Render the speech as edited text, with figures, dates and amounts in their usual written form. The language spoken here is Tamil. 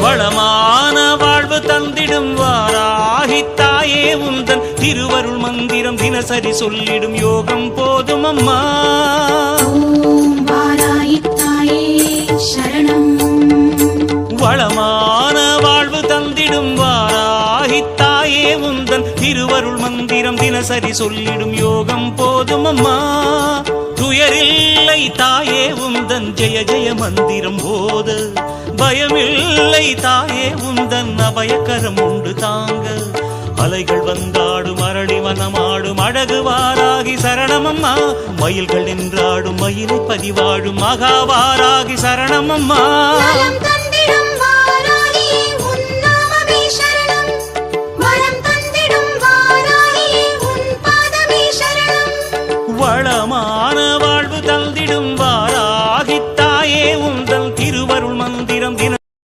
வளமான வாழ்வு தந்திடும் வாராகித்தாயே உந்தன் திருவருள் மந்திரம் தினசரி சொல்லிடும் யோகம் போதும் அம்மா. வாராகித்தாயே சரணம். வளமான வாழ்வு தந்திடும் வாராகித்தாயே உந்தன் திருவருள் மந்திரம் தினசரி சொல்லிடும் யோகம் போதும் அம்மா. துயரில்லை தாயே உந்தன் ஜெய ஜெய மந்திரம் போத, பயமில்லை தாயே உந்தன் அபயக்கரம் உண்டு தாங்க. அலைகள் வந்தாடும் அரளி வனமாடும் அழகு வாராகி சரணமம்மா. மயில்கள் நின்றாடும் மயிலை பதிவாடும் மகாவாராகி சரணமம்மா.